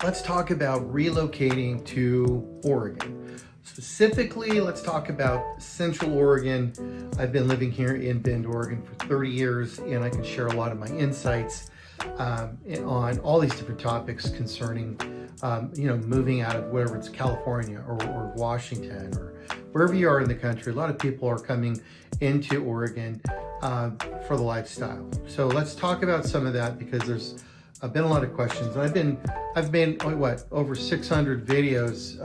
let's talk about relocating to Oregon. Specifically, let's talk about Central Oregon. I've been living here in Bend, Oregon for 30 years, and I can share a lot of my insights on all these different topics concerning, moving out of whether it's California or Washington or wherever you are in the country. A lot of people are coming into Oregon for the lifestyle. So let's talk about some of that because there's been a lot of questions. I've made over 600 videos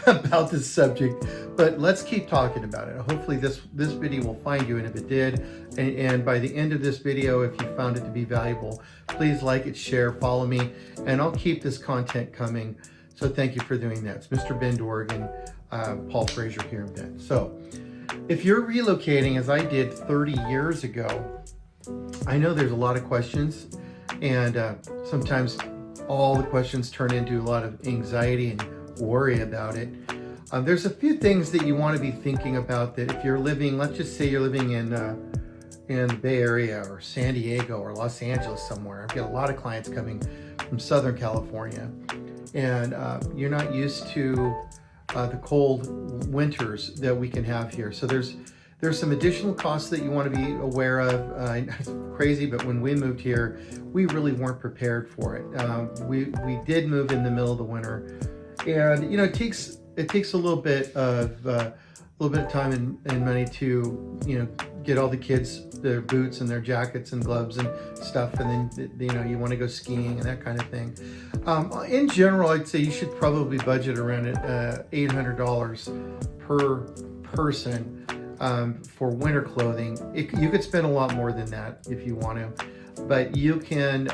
about this subject, but let's keep talking about it. Hopefully this video will find you, and if it did, and by the end of this video, if you found it to be valuable, please like it, share, follow me, and I'll keep this content coming. So thank you for doing that. It's Mr. Bend, Oregon, Paul Frazier here in Bend. So if you're relocating, as I did 30 years ago, I know there's a lot of questions, and sometimes all the questions turn into a lot of anxiety and worry about it. There's a few things that you want to be thinking about that if you're living, let's just say you're living in the Bay Area or San Diego or Los Angeles somewhere. I've got a lot of clients coming from Southern California, and you're not used to the cold winters that we can have here. So there's some additional costs that you want to be aware of. It's crazy, but when we moved here, we really weren't prepared for it. We did move in the middle of the winter, and it takes a little bit of time and money to get all the kids their boots and their jackets and gloves and stuff, and then you want to go skiing and that kind of thing. In general, I'd say you should probably budget around $800 per person for winter clothing. You could spend a lot more than that if you want to, but you can.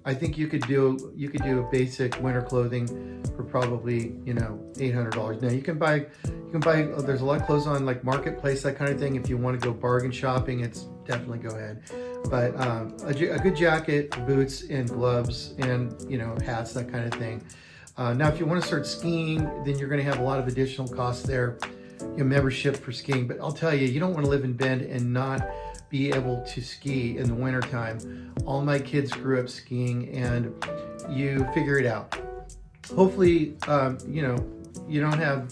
I think you could do a basic winter clothing for probably $800. Now you can buy. There's a lot of clothes on like Marketplace, that kind of thing. If you want to go bargain shopping, it's definitely go ahead. But a good jacket, boots, and gloves, and hats, that kind of thing. Now, if you want to start skiing, then you're going to have a lot of additional costs there. Membership for skiing, but I'll tell you, you don't want to live in Bend and not be able to ski in the wintertime. All my kids grew up skiing, and you figure it out. Hopefully, you don't have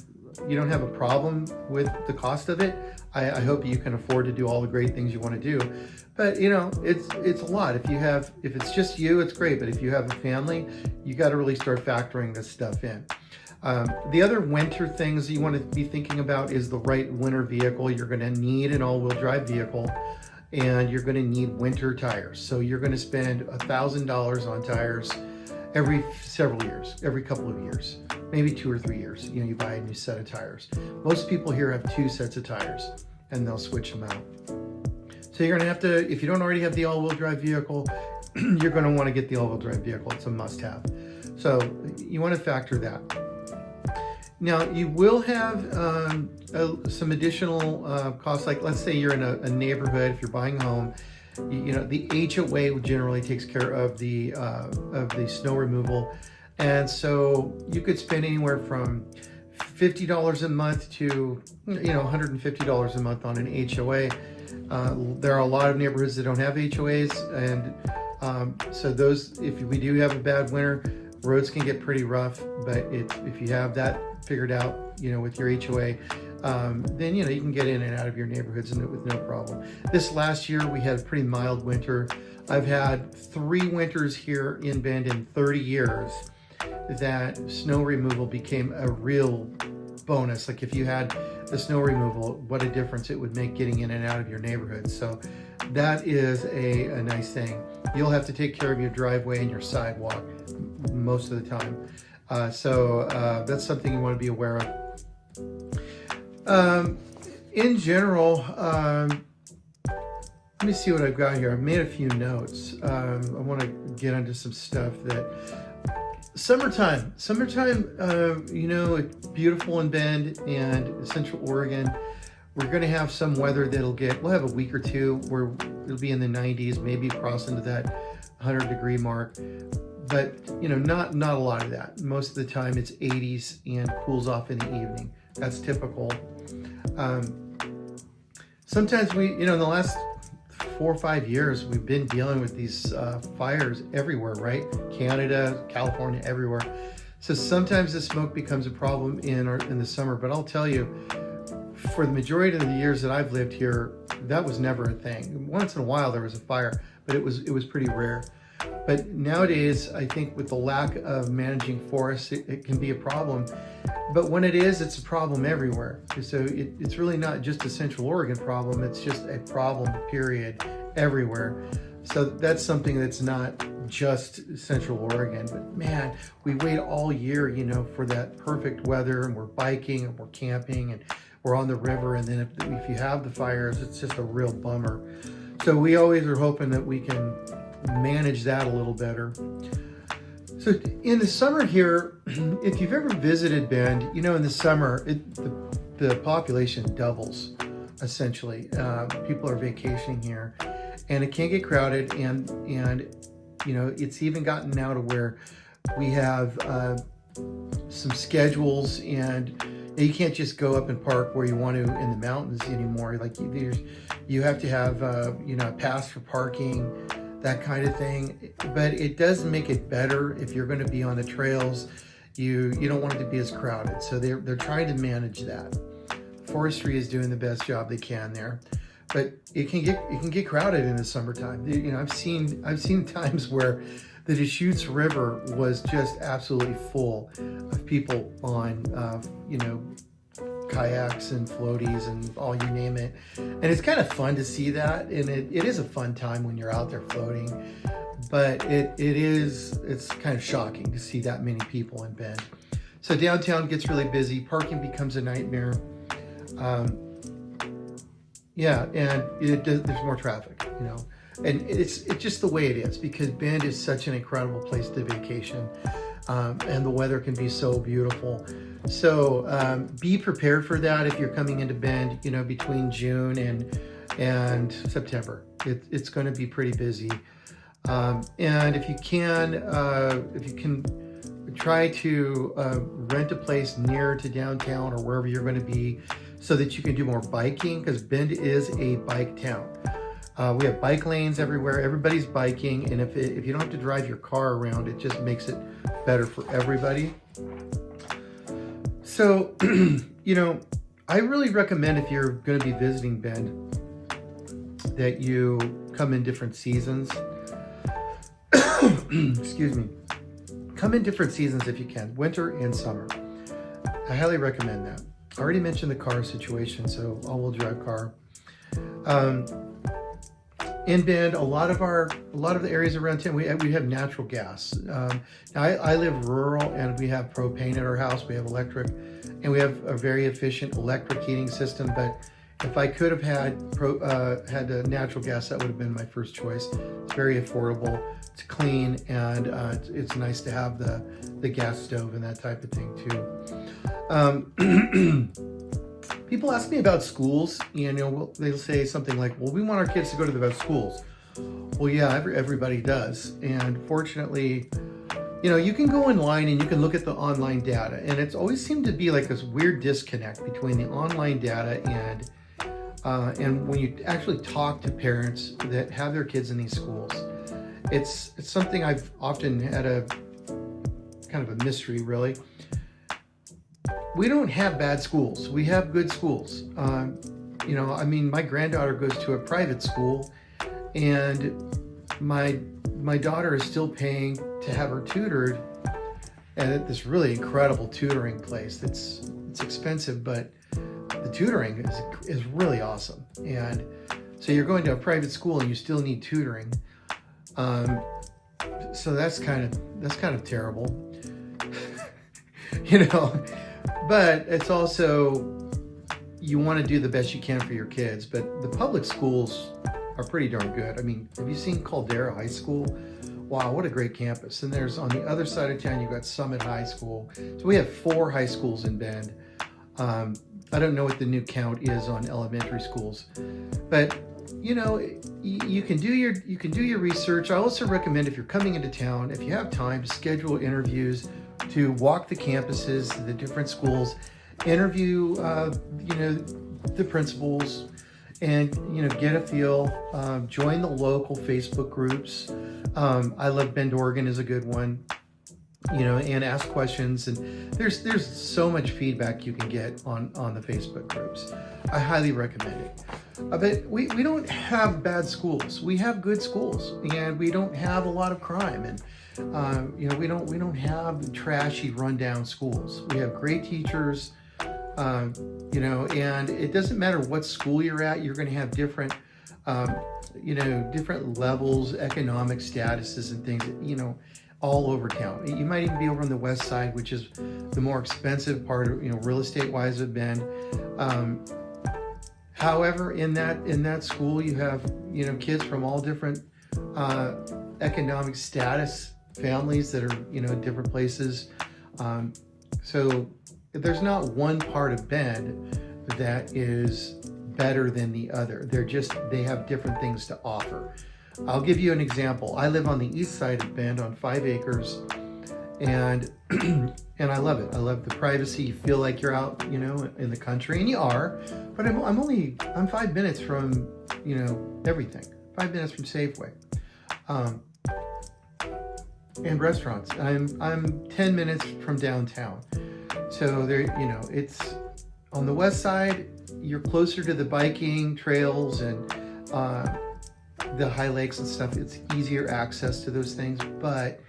a problem with the cost of it. I hope you can afford to do all the great things you want to do, but it's a lot. If it's just you, it's great, but if you have a family, you got to really start factoring this stuff in. The other winter things you want to be thinking about is the right winter vehicle. You're going to need an all-wheel drive vehicle, and you're going to need winter tires. So you're going to spend $1,000 on tires every several years, every couple of years, maybe 2 or 3 years. You buy a new set of tires. Most people here have 2 sets of tires, and they'll switch them out. So you're going to have to, if you don't already have the all-wheel drive vehicle, you're going to want to get the all-wheel drive vehicle. It's a must-have. So you want to factor that. Now, you will have some additional costs, like let's say you're in a neighborhood, if you're buying a home, the HOA generally takes care of the snow removal. And so you could spend anywhere from $50 a month to $150 a month on an HOA. There are a lot of neighborhoods that don't have HOAs, and so those, if we do have a bad winter, roads can get pretty rough. But if you have that figured out, with your HOA, then you can get in and out of your neighborhoods with no problem. This last year we had a pretty mild winter. I've had 3 winters here in Bend in 30 years that snow removal became a real bonus. Like if you had the snow removal, what a difference it would make getting in and out of your neighborhood. So that is a nice thing. You'll have to take care of your driveway and your sidewalk most of the time. So that's something you want to be aware of. In general, let me see what I've got here. I've made a few notes. I want to get into some stuff that summertime, it's beautiful in Bend and Central Oregon. We're going to have some weather we'll have a week or two where it'll be in the 90s, maybe cross into that 100-degree mark. But, not a lot of that. Most of the time it's 80s and cools off in the evening. That's typical. Sometimes in the last 4 or 5 years, we've been dealing with these fires everywhere, right? Canada, California, everywhere. So sometimes the smoke becomes a problem in the summer, but I'll tell you, for the majority of the years that I've lived here, that was never a thing. Once in a while there was a fire, but it was pretty rare. But nowadays, I think with the lack of managing forests, it can be a problem. But when it is, it's a problem everywhere. So it's really not just a Central Oregon problem, it's just a problem, period, everywhere. So that's something that's not just Central Oregon, but man, we wait all year, for that perfect weather, and we're biking and we're camping and we're on the river. And then if you have the fires, it's just a real bummer. So we always are hoping that we can manage that a little better. So in the summer here, if you've ever visited Bend, in the summer, the population doubles, essentially. People are vacationing here, and it can get crowded, and it's even gotten now to where we have some schedules, and you can't just go up and park where you want to in the mountains anymore. Like you have to have a pass for parking, that kind of thing. But it does make it better if you're going to be on the trails. You don't want it to be as crowded, so they're trying to manage that. Forestry is doing the best job they can there, but it can get crowded in the summertime. I've seen times where the Deschutes River was just absolutely full of people on kayaks and floaties and all, you name it. And it's kind of fun to see that, and it is a fun time when you're out there floating, but it's kind of shocking to see that many people in Bend. So downtown gets really busy, parking becomes a nightmare. And there's more traffic, and it's just the way it is, because Bend is such an incredible place to vacation, and the weather can be so beautiful. So be prepared for that if you're coming into Bend, between June and September. It's going to be pretty busy, and if you can try to rent a place near to downtown or wherever you're going to be, so that you can do more biking, because Bend is a bike town. We have bike lanes everywhere. Everybody's biking, and if you don't have to drive your car around, it just makes it better for everybody. So, I really recommend, if you're going to be visiting Bend, that you come in different seasons. Excuse me. Come in different seasons if you can, winter and summer. I highly recommend that. I already mentioned the car situation, so all-wheel drive car. In Bend, a lot of the areas around town, we have natural gas. Now I live rural, and we have propane at our house. We have electric, and we have a very efficient electric heating system. But if I could have had natural gas, that would have been my first choice. It's very affordable, it's clean, and it's nice to have the gas stove and that type of thing too. People ask me about schools. They'll say something like, "Well, we want our kids to go to the best schools." Well, yeah, everybody does, and fortunately, you can go online and you can look at the online data, and it's always seemed to be like this weird disconnect between the online data and when you actually talk to parents that have their kids in these schools. It's something I've often had a kind of a mystery, really. We don't have bad schools. We have good schools. My granddaughter goes to a private school, and my daughter is still paying to have her tutored at this really incredible tutoring place. It's expensive, but the tutoring is really awesome. And so you're going to a private school and you still need tutoring. So that's kind of terrible. But it's also, you want to do the best you can for your kids, but the public schools are pretty darn good. Have you seen Caldera High School? Wow, what a great campus. And there's, on the other side of town, you've got Summit High School. So we have 4 high schools in Bend. I don't know what the new count is on elementary schools, but you can do your research. I also recommend, if you're coming into town, if you have time, to schedule interviews, to walk the campuses, the different schools, interview the principals, and get a feel. Join the local Facebook groups. I Love Bend, Oregon is a good one. And ask questions. And there's so much feedback you can get on the Facebook groups. I highly recommend it. But we don't have bad schools. We have good schools, and we don't have a lot of crime. And we don't have trashy, rundown schools. We have great teachers. And it doesn't matter what school you're at. You're going to have different different levels, economic statuses, and things. All over town. You might even be over on the west side, which is the more expensive part of, real estate wise of Bend. However, in that school, you have, kids from all different economic status, families that are, in different places. So there's not one part of Bend that is better than the other. They have different things to offer. I'll give you an example. I live on the east side of Bend on 5 acres, and and I love it. I love the privacy. You feel like you're out, in the country, and you are. But I'm 5 minutes from, everything. 5 minutes from Safeway, and restaurants. I'm 10 minutes from downtown. So there, it's on the west side. You're closer to the biking trails and the high lakes and stuff. It's easier access to those things, but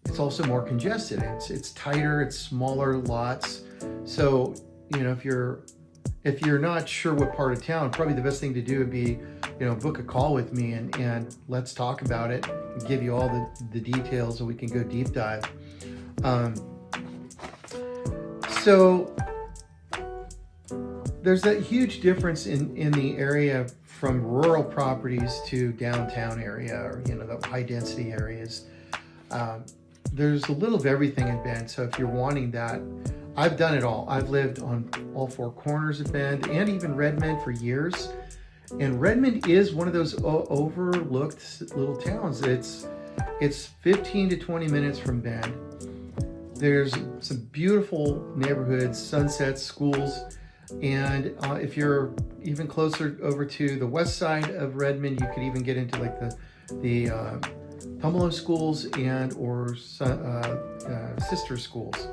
it's also more congested. It's tighter, it's smaller lots. So, if you're not sure what part of town, probably the best thing to do would be, book a call with me and let's talk about it and give you all the details so we can go deep dive. So there's that huge difference in the area from rural properties to downtown area, or the high density areas. There's a little of everything in Bend. So if you're wanting that, I've done it all. I've lived on all 4 corners of Bend and even Redmond for years. And Redmond is one of those overlooked little towns. It's 15 to 20 minutes from Bend. There's some beautiful neighborhoods, sunsets, schools. And if you're even closer over to the west side of Redmond, you could even get into like the Pumelo schools or sister schools.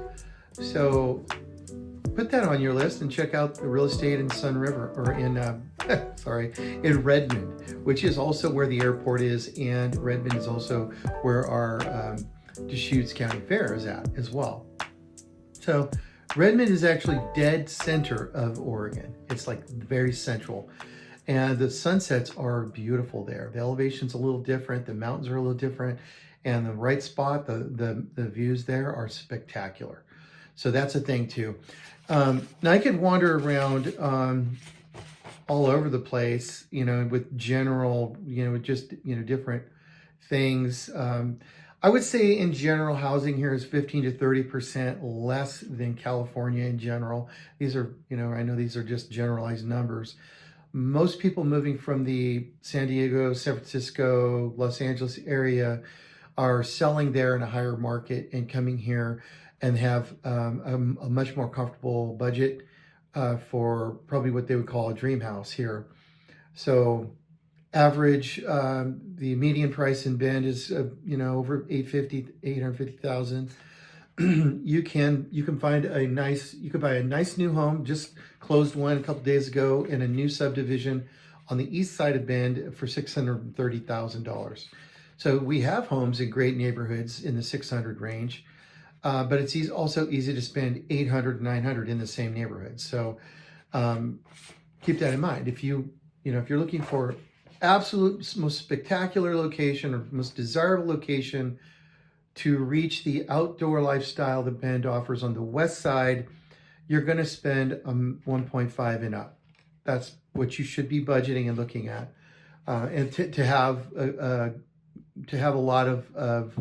So put that on your list and check out the real estate in Sun River, or in in Redmond, which is also where the airport is, and Redmond is also where our Deschutes County Fair is at as well. So Redmond is actually dead center of Oregon. It's like very central. And the sunsets are beautiful there. The elevation's a little different. The mountains are a little different. And the right spot, the views there are spectacular. So that's a thing too. Now I could wander around all over the place, with general, different things. I would say in general, housing here is 15 to 30% less than California in general. These are, I know these are just generalized numbers. Most people moving from the San Diego, San Francisco, Los Angeles area are selling there in a higher market and coming here and have a much more comfortable budget for probably what they would call a dream house here. So average, the median price in Bend is over 850,000. You can find you could buy a nice new home. Just closed one a couple days ago in a new subdivision on the east side of Bend for $630,000. So we have homes in great neighborhoods in the 600 range, but it's also easy to spend 800, 900 in the same neighborhood. So keep that in mind. If you're looking for absolute most spectacular location or most desirable location to reach the outdoor lifestyle that Bend offers on the west side, you're going to spend 1.5 and up. That's what you should be budgeting and looking at, and to have a lot of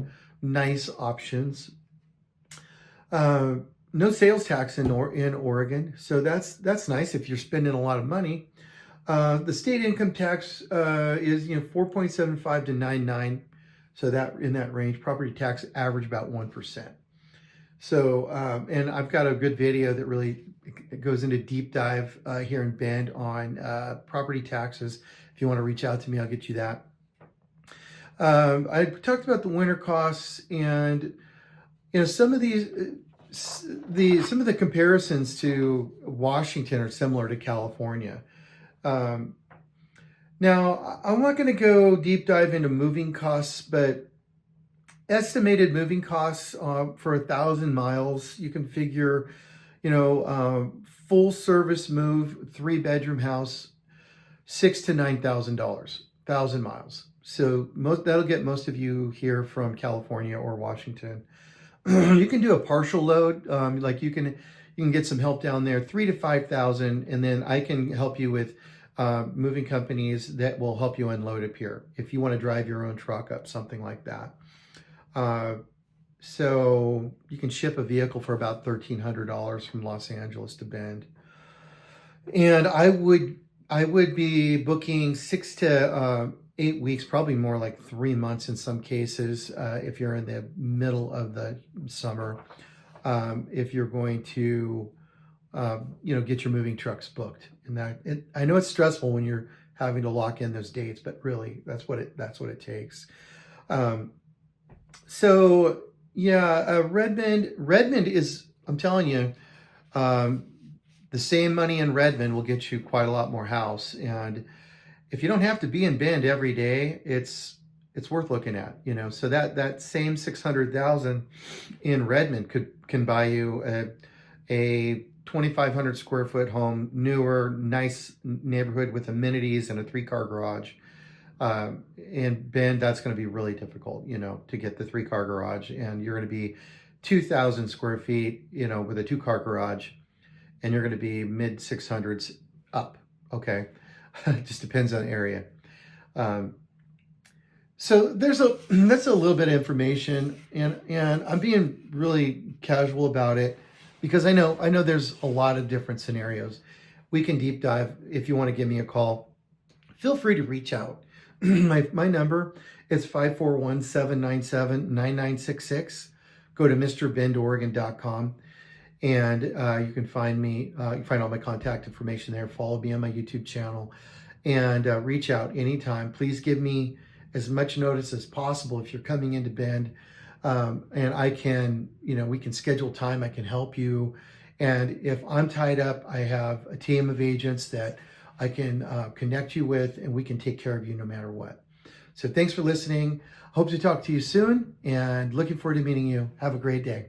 nice options. No sales tax in Oregon, so that's nice if you're spending a lot of money. The state income tax is 4.75 to 9.9, so that in that range. Property tax average about 1%. So, and I've got a good video that really goes into deep dive here in Bend on property taxes. If you want to reach out to me, I'll get you that. I talked about the winter costs, and some of these, some of the comparisons to Washington are similar to California. Now, I'm not going to go deep dive into moving costs, but estimated moving costs for 1,000 miles, you can figure, full service move, 3-bedroom house, $6,000 to $9,000, 1,000 miles. So that'll get most of you here from California or Washington. You can do a partial load, like you can get some help down there, 3,000 to 5,000, and then I can help you with moving companies that will help you unload up here if you want to drive your own truck up, something like that. So you can ship a vehicle for about $1,300 from Los Angeles to Bend, and I would be booking 6 to 8 weeks, probably more like 3 months in some cases, if you're in the middle of the summer, if you're going to, get your moving trucks booked. And I know it's stressful when you're having to lock in those dates, but really that's what it takes. So yeah, Redmond is, I'm telling you, the same money in Redmond will get you quite a lot more house. And if you don't have to be in Bend every day, it's worth looking at, so that same 600,000 in Redmond can buy you a 2,500 square foot home, newer, nice neighborhood with amenities and a 3-car garage. In Bend, that's going to be really difficult, to get the 3-car garage, and you're going to be 2,000 square feet, with a 2-car garage, and you're going to be mid 600s up. Okay. It just depends on the area. So that's a little bit of information, and I'm being really casual about it because I know there's a lot of different scenarios. We can deep dive. If you want to give me a call, feel free to reach out. My number is 541-797-9966. Go to MrBendOregon.com, and you can find me. You can find all my contact information there. Follow me on my YouTube channel, and reach out anytime. Please give me as much notice as possible if you're coming into Bend, and I can, we can schedule time. I can help you, and if I'm tied up, I have a team of agents that I can connect you with, and we can take care of you no matter what. So thanks for listening. Hope to talk to you soon, and looking forward to meeting you. Have a great day.